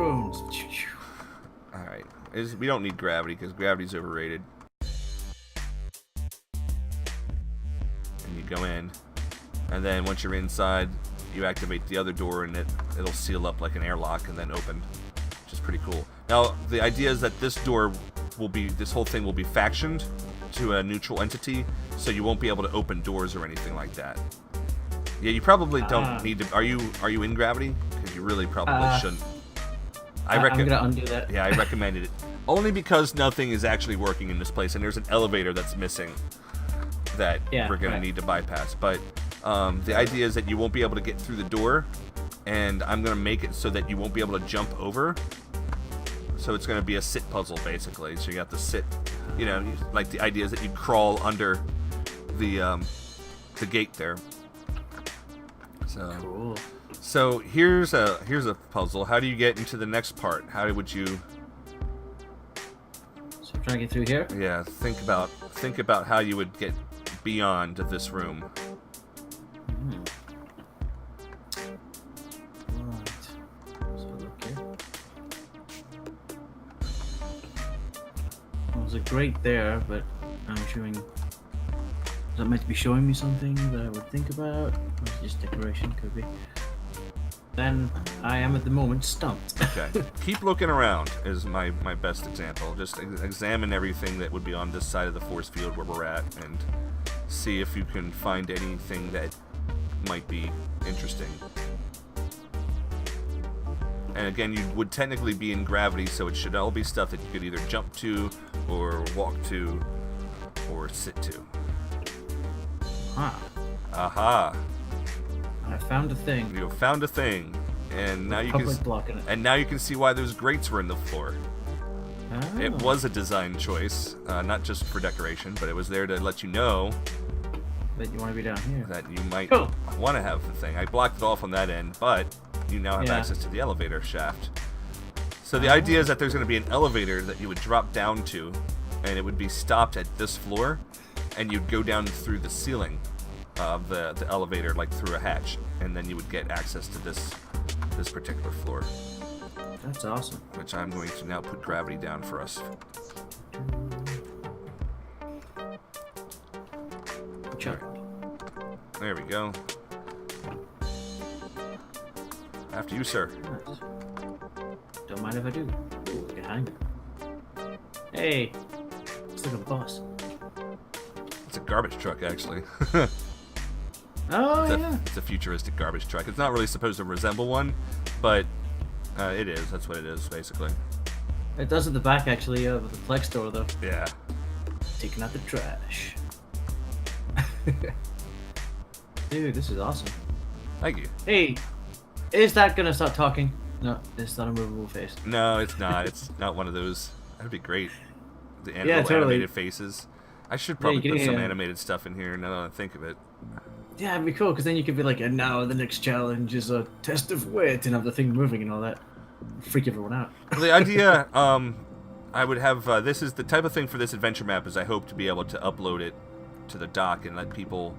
drones. Alright. We don't need gravity, because gravity's overrated. And you go in. And then once you're inside, you activate the other door, and it'll seal up like an airlock and then open. Which is pretty cool. Now, the idea is that this door will be... This whole thing will be factioned to a neutral entity, so you won't be able to open doors or anything like that. Yeah, you probably don't need to... Are you in gravity? Because you really probably shouldn't. I'm gonna undo that. Yeah, I recommended it. Only because nothing is actually working in this place, and there's an elevator that's missing that we're gonna need to bypass. But the idea is that you won't be able to get through the door, and I'm gonna make it so that you won't be able to jump over. So it's gonna be a sit puzzle, basically. So you have to sit, you know, like the idea is that you crawl under the gate there. So Cool. So here's a puzzle. How do you get into the next part? How would you? So I'm trying to get through here. Yeah, think about how you would get beyond this room. Right. So look here. Well, there's a grate there, but I'm showing. Is that meant to be showing me something that I would think about? Or just decoration, could be. Then I am at the moment stumped. Okay. Keep looking around is my best example. Just examine everything that would be on this side of the force field where we're at, and see if you can find anything that might be interesting. And again, you would technically be in gravity, so it should all be stuff that you could either jump to, or walk to, or sit to. Aha. I found a thing. You have found a thing, and now you blocking it. and now you can see why those grates were in the floor. Oh. It was a design choice, not just for decoration, but it was there to let you know That you want to be down here. that you might Cool. want to have the thing. I blocked it off on that end, but you now have Yeah. access to the elevator shaft. So the idea is that there's going to be an elevator that you would drop down to, and it would be stopped at this floor, and you'd go down through the ceiling of the elevator, like through a hatch, and then you would get access to this particular floor, That's awesome. which I'm going to now put gravity down for us. Chuck. There we go. After you, sir. Nice. Don't mind if I do. Ooh, I can hang it. Hey, let's look at the boss. It's a garbage truck, actually. Oh, yeah. It's a futuristic garbage truck. It's not really supposed to resemble one, but it is. That's what it is, basically. It does at the back, actually, of the flex store, though. Yeah. Taking out the trash. Dude, this is awesome. Thank you. Hey, is that gonna stop talking? No, it's not a movable face. No, it's not. It's not one of those. That'd be great. The Yeah, totally. animated faces. I should probably you put can- some yeah. animated stuff in here now that I think of it. Yeah, it'd be cool, because then you could be like, and now the next challenge is a test of wit, and have the thing moving and all that. Freak everyone out. The idea, I would have, this is the type of thing for this adventure map, is I hope to be able to upload it to the dock and let people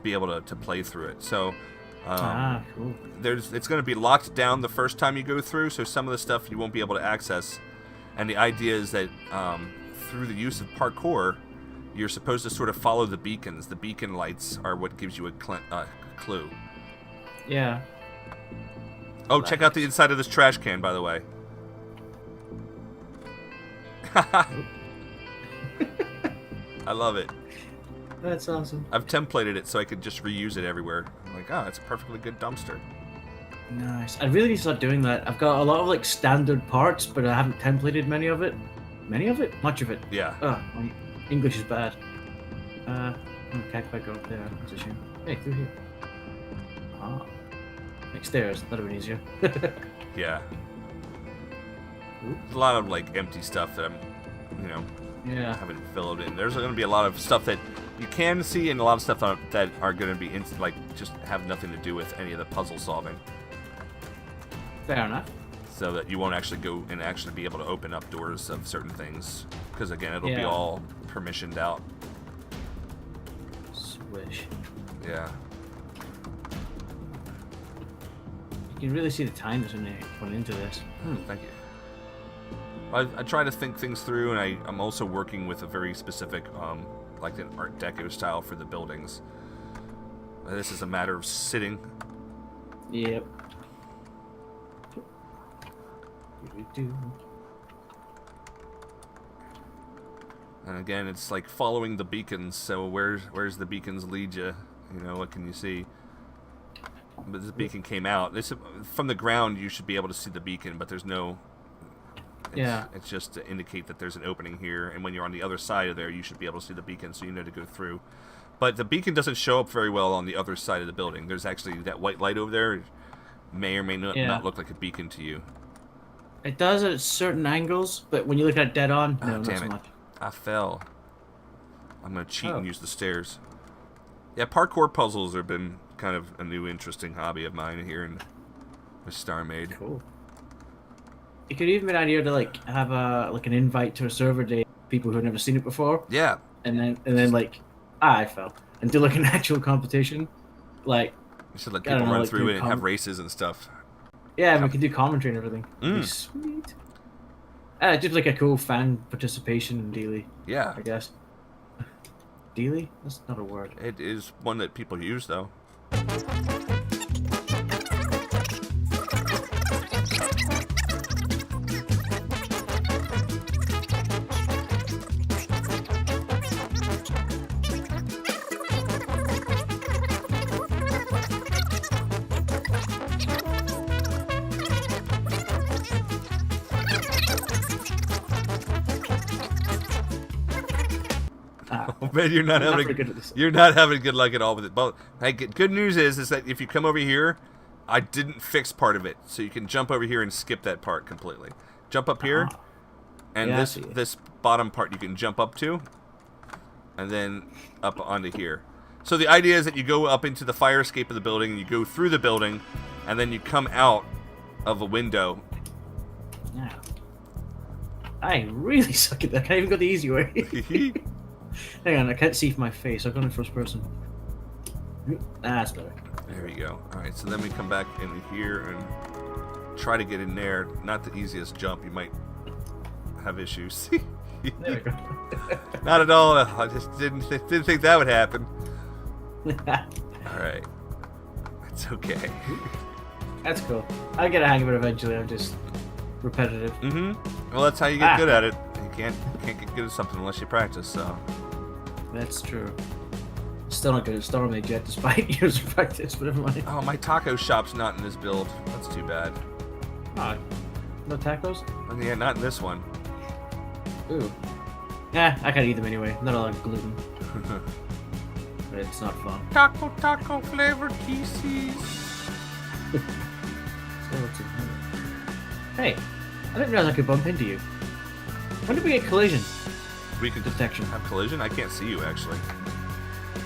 be able to play through it. So, Cool. it's going to be locked down the first time you go through, so some of the stuff you won't be able to access. And the idea is that through the use of parkour, you're supposed to sort of follow the beacons. The beacon lights are what gives you a clue. Yeah. Oh, check out the inside of this trash can, by the way. I love it. That's awesome. I've templated it so I could just reuse it everywhere. I'm like, oh, it's a perfectly good dumpster. Nice. I really need to start doing that. I've got a lot of like standard parts, but I haven't templated many of it. Many of it? Much of it. Yeah. My English is bad. Can't quite go up there. That's a shame. Hey, through here. Ah. Like stairs. That'd have been easier. Yeah. Ooh. There's a lot of like empty stuff that I'm, Yeah. haven't filled in. There's going to be a lot of stuff that you can see, and a lot of stuff that are going to be just have nothing to do with any of the puzzle solving. Fair enough. So that you won't actually go and actually be able to open up doors of certain things, because again, it'll be Yeah. all permissioned out. Swish. Yeah. You You can really see the time that's going into this. Thank you. I try to think things through, and I'm also working with a very specific, like an Art Deco style for the buildings. This is a matter of sitting. Yep. And again, it's like following the beacons. So where's the beacons lead you? You know, what can you see? But this beacon came out. From the ground, you should be able to see the beacon, but there's no. It's just to indicate that there's an opening here, and when you're on the other side of there, you should be able to see the beacon, so you know to go through. But the beacon doesn't show up very well on the other side of the building. There's actually that white light over there. May or may not look like a beacon to you. It does at certain angles, but when you look at it dead on, no, not so much. I fell. I'm gonna cheat and use the stairs. Yeah, parkour puzzles have been kind of a new interesting hobby of mine here in StarMade. Cool. It could even be an idea to like have an invite to a server day, people who have never seen it before. Yeah. And then like I fell and do like an actual competition, like. You should let people run through it and have races and stuff. Yeah, we could do commentary and everything. That'd be sweet. Just like a cool fan participation dealy. Yeah. I guess. Dealy? That's not a word. It is one that people use, though. Man, you're not having good luck at all with it. But hey, good news is that if you come over here, I didn't fix part of it, so you can jump over here and skip that part completely. Jump up here, and this bottom part you can jump up to, and then up onto here. So the idea is that you go up into the fire escape of the building, and you go through the building, and then you come out of a window. Yeah. I really suck at that. I can't even go the easy way. Hang on, I can't see my face. I've gone in first person. That's better. There we go. Alright, so then we come back in here and try to get in there. Not the easiest jump. You might have issues. There we go. Not at all. I just didn't think that would happen. Alright. That's okay. That's cool. I'll get a hang of it eventually. I'm just repetitive. Mm-hmm. Well, that's how you get good at it. You can't get good at something unless you practice, so. That's true. Still not good at StarMade yet, despite years of practice, but never mind. Oh, my taco shop's not in this build. That's too bad. Oh, no tacos? Oh, yeah, not in this one. Ooh. Yeah, I can't eat them anyway. Not a lot of gluten. But it's not fun. Taco flavored kisses. Hey, I didn't realize I could bump into you. When did we get collision? We can detection. Have collision? I can't see you, actually.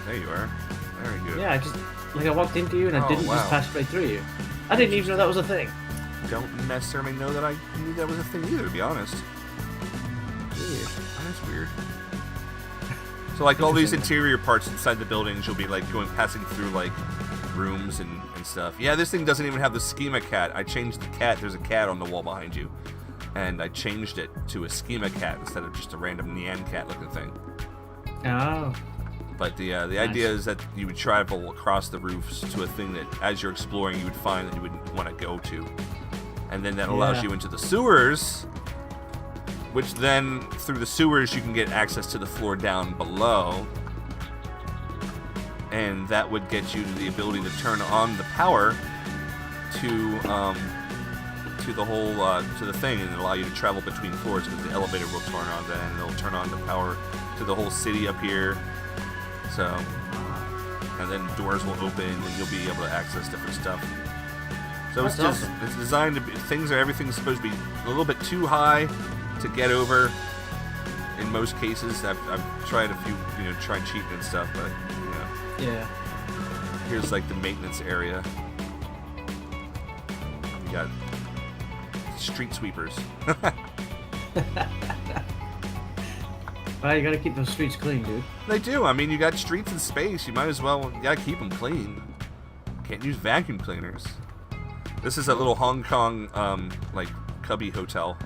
There you are. Very good. Yeah, I walked into you and I didn't just pass right through you. I didn't even know that was a thing. Don't necessarily know that I knew that was a thing either, to be honest. Weird. That's weird. So like all these interior parts inside the buildings, you'll be like passing through like rooms and stuff. Yeah, this thing doesn't even have the schema cat. I changed the cat. There's a cat on the wall behind you. And I changed it to a schema cat instead of just a random Nyan cat looking thing. Oh. But the idea is that you would travel across the roofs to a thing that, as you're exploring, you would find that you would want to go to. And then that allows you into the sewers, which then, through the sewers, you can get access to the floor down below. And that would get you to the ability to turn on the power to the whole to the thing, and allow you to travel between floors, because the elevator will turn on then, and it'll turn on the power to the whole city up here. So, and then doors will open, and you'll be able to access different stuff. So it's just it's designed to be everything's supposed to be a little bit too high to get over. In most cases, I've tried a few, try cheating and stuff, but yeah. Here's like the maintenance area. You got street sweepers. Well, you gotta keep those streets clean, dude. They do. I mean, you got streets and space. You might as well. You gotta keep them clean. Can't use vacuum cleaners. This is a little Hong Kong, like, cubby hotel.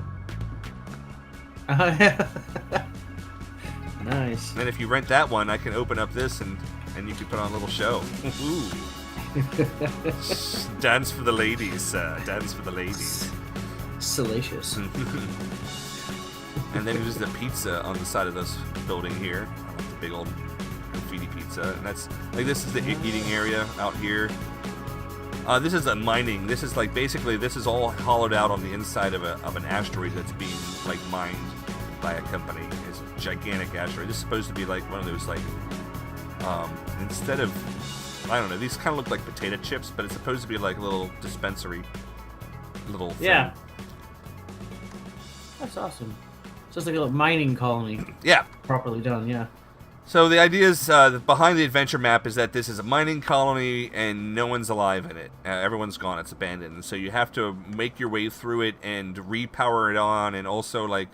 Nice. And if you rent that one, I can open up this and you can put on a little show. Ooh. Dance for the ladies, dance for the ladies. Salacious. And then there's the pizza on the side of this building here. I like the big old graffiti pizza. And that's, like, this is the eating area out here. This is a mining. This is like, basically, this is all hollowed out on the inside of an asteroid that's being, like, mined by a company. It's a gigantic asteroid. This is supposed to be like one of those, like, instead of, I don't know, these kind of look like potato chips, but it's supposed to be like a little dispensary, little thing. Yeah. That's awesome. So it's like a little mining colony. Yeah. Properly done, yeah. So the idea is, behind the adventure map is that this is a mining colony and no one's alive in it. Everyone's gone. It's abandoned. And so you have to make your way through it and repower it on, and also, like,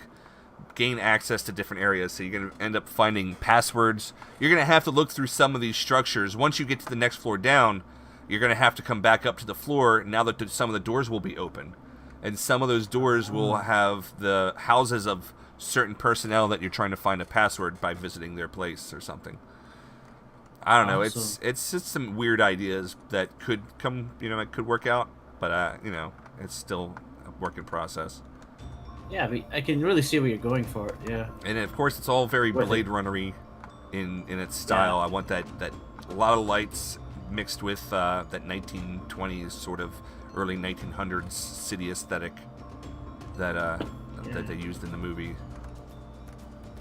gain access to different areas. So you're going to end up finding passwords. You're going to have to look through some of these structures. Once you get to the next floor down, you're going to have to come back up to the floor now that some of the doors will be open. And some of those doors will have the houses of certain personnel that you're trying to find a password by visiting their place or something. I don't know. It's just some weird ideas that could come, it could work out, but it's still a work in process. Yeah, but I can really see what you're going for. Yeah. And of course, it's all very Blade Runner-y in its style. Yeah. I want that a lot of lights mixed with that 1920s sort of early 1900s city aesthetic that they used in the movie.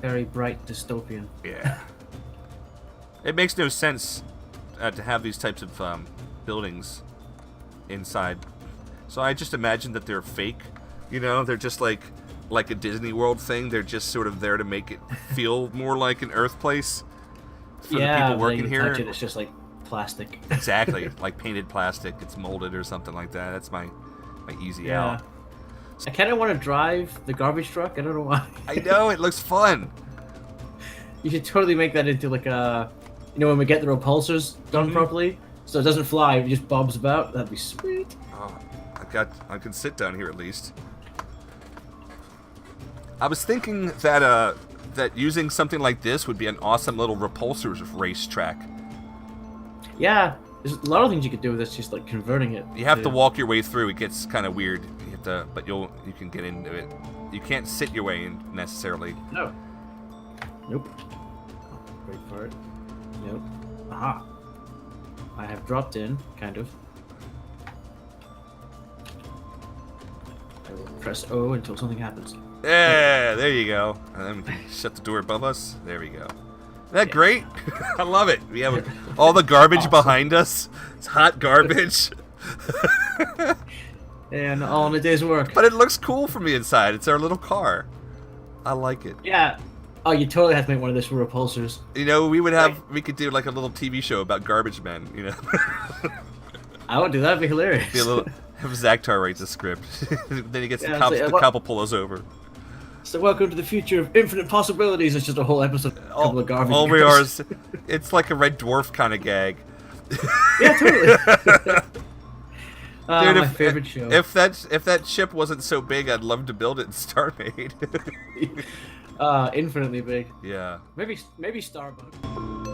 Very bright dystopian. Yeah. It makes no sense to have these types of buildings inside. So I just imagine that they're fake. They're just like a Disney World thing. They're just sort of there to make it feel more like an Earth place for the people working here. Touch it, it's just like plastic. Exactly, like painted plastic. It's molded or something like that. That's my easy out. I kind of want to drive the garbage truck. I don't know why. I know, it looks fun. You should totally make that into like a, when we get the repulsors done properly, so it doesn't fly, it just bobs about. That'd be sweet. Oh, I can sit down here at least. I was thinking that that using something like this would be an awesome little repulsors racetrack. Yeah, there's a lot of things you could do with this, just like converting it. You have to walk your way through. It gets kind of weird. You have to, but you can get into it. You can't sit your way in necessarily. No. Nope. Wait for it. Nope. Aha. I have dropped in, kind of. I will press O until something happens. Yeah, there you go. And then we can shut the door above us. There we go. Isn't that great? I love it. We have all the garbage behind us. It's hot garbage. And all in a day's work. But it looks cool from the inside. It's our little car. I like it. Yeah. Oh, you totally have to make one of those for repulsors. We could do like a little TV show about garbage men, I would do that. That'd be hilarious. Have Zaktar write the script. Then he gets the cop will pull us over. So welcome to the future of infinite possibilities. It's just a whole episode of a couple of garbage. All we are is, it's like a Red Dwarf kind of gag. Yeah, totally. Dude, my favorite show. If that ship wasn't so big, I'd love to build it in StarMade. Infinitely big. Yeah. Maybe Starbucks.